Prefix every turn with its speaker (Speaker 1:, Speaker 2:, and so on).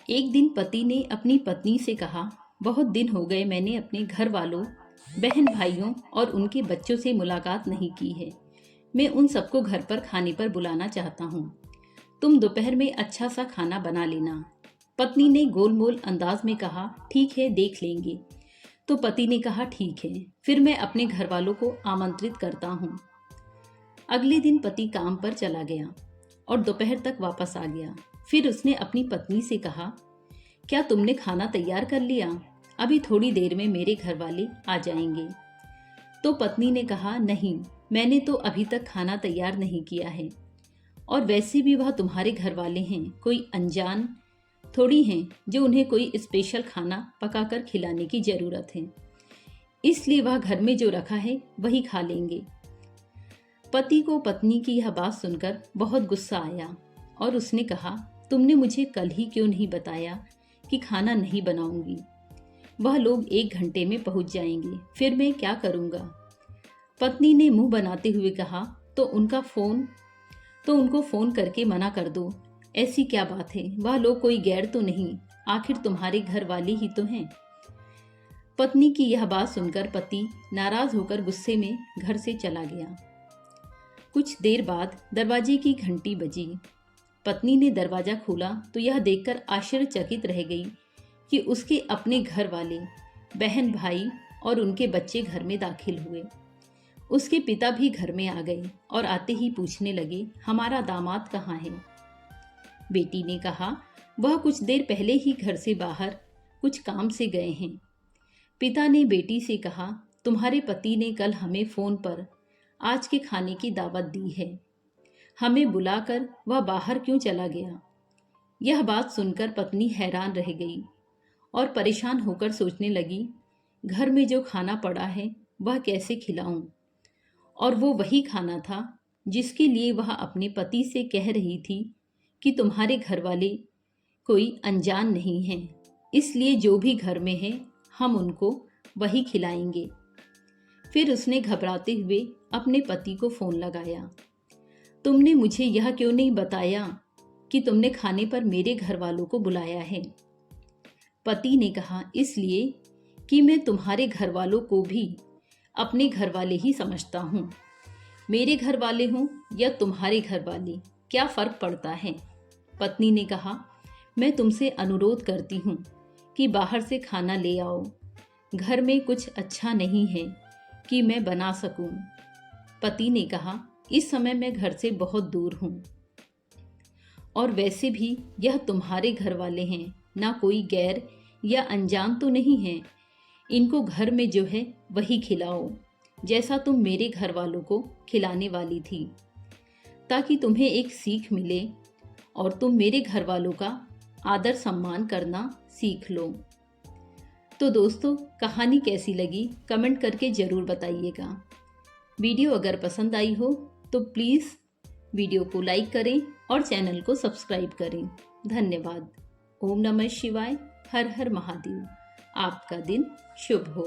Speaker 1: एक दिन पति ने अपनी पत्नी से कहा, बहुत दिन हो गए मैंने अपने घर वालों, बहन भाइयों और उनके बच्चों से मुलाकात नहीं की है। मैं उन सबको घर पर खाने पर बुलाना चाहता हूँ। तुम दोपहर में अच्छा सा खाना बना लेना। पत्नी ने गोलमोल अंदाज में कहा, ठीक है, देख लेंगे। तो पति ने कहा, ठीक है, फिर मैं अपने घर वालों को आमंत्रित करता हूँ। अगले दिन पति काम पर चला गया और दोपहर तक वापस आ गया। फिर उसने अपनी पत्नी से कहा, क्या तुमने खाना तैयार कर लिया? अभी थोड़ी देर में मेरे घर वाले आ जाएंगे। तो पत्नी ने कहा, नहीं, मैंने तो अभी तक खाना तैयार नहीं किया है। और वैसे भी वह तुम्हारे घर वाले हैं, कोई अनजान थोड़ी हैं जो उन्हें कोई स्पेशल खाना पकाकर खिलाने की जरूरत है। इसलिए वह घर में जो रखा है वही खा लेंगे। पति को पत्नी की यह बात सुनकर बहुत गुस्सा आया और उसने कहा, तुमने मुझे कल ही क्यों नहीं बताया कि खाना नहीं बनाऊंगी? वह लोग 1 घंटे में पहुंच जाएंगे, फिर मैं क्या करूंगा? पत्नी ने मुंह बनाते हुए कहा, तो उनको फोन करके मना कर दो। ऐसी क्या बात है? वह लोग कोई गैर तो नहीं, आखिर तुम्हारे घर वाले ही तो हैं। पत्नी की यह बात सुनकर पति नाराज होकर गुस्से में घर से चला गया। कुछ देर बाद दरवाजे की घंटी बजी। पत्नी ने दरवाजा खोला तो यह देखकर आश्चर्यचकित रह गई कि उसके अपने घर वाले, बहन भाई और उनके बच्चे घर में दाखिल हुए। उसके पिता भी घर में आ गए और आते ही पूछने लगे, हमारा दामाद कहाँ है? बेटी ने कहा, वह कुछ देर पहले ही घर से बाहर कुछ काम से गए हैं। पिता ने बेटी से कहा, तुम्हारे पति ने कल हमें फोन पर आज के खाने की दावत दी है। हमें बुलाकर वह बाहर क्यों चला गया? यह बात सुनकर पत्नी हैरान रह गई और परेशान होकर सोचने लगी, घर में जो खाना पड़ा है वह कैसे खिलाऊं? और वो वही खाना था जिसके लिए वह अपने पति से कह रही थी कि तुम्हारे घर वाले कोई अनजान नहीं हैं, इसलिए जो भी घर में है हम उनको वही खिलाएंगे। फिर उसने घबराते हुए अपने पति को फोन लगाया। तुमने मुझे यह क्यों नहीं बताया कि तुमने खाने पर मेरे घर वालों को बुलाया है? पति ने कहा, इसलिए कि मैं तुम्हारे घर वालों को भी अपने घर वाले ही समझता हूँ। मेरे घर वाले हों या तुम्हारे घर वाले, क्या फर्क पड़ता है? पत्नी ने कहा, मैं तुमसे अनुरोध करती हूँ कि बाहर से खाना ले आओ। घर में कुछ अच्छा नहीं है कि मैं बना सकूं। पति ने कहा, इस समय मैं घर से बहुत दूर हूं और वैसे भी यह तुम्हारे घर वाले हैं, ना कोई गैर या अनजान तो नहीं है। इनको घर में जो है वही खिलाओ, जैसा तुम मेरे घर वालों को खिलाने वाली थी, ताकि तुम्हें एक सीख मिले और तुम मेरे घर वालों का आदर सम्मान करना सीख लो। तो दोस्तों, कहानी कैसी लगी कमेंट करके ज़रूर बताइएगा। वीडियो अगर पसंद आई हो तो प्लीज़ वीडियो को लाइक करें और चैनल को सब्सक्राइब करें। धन्यवाद। ओम नमः शिवाय। हर हर महादेव। आपका दिन शुभ हो।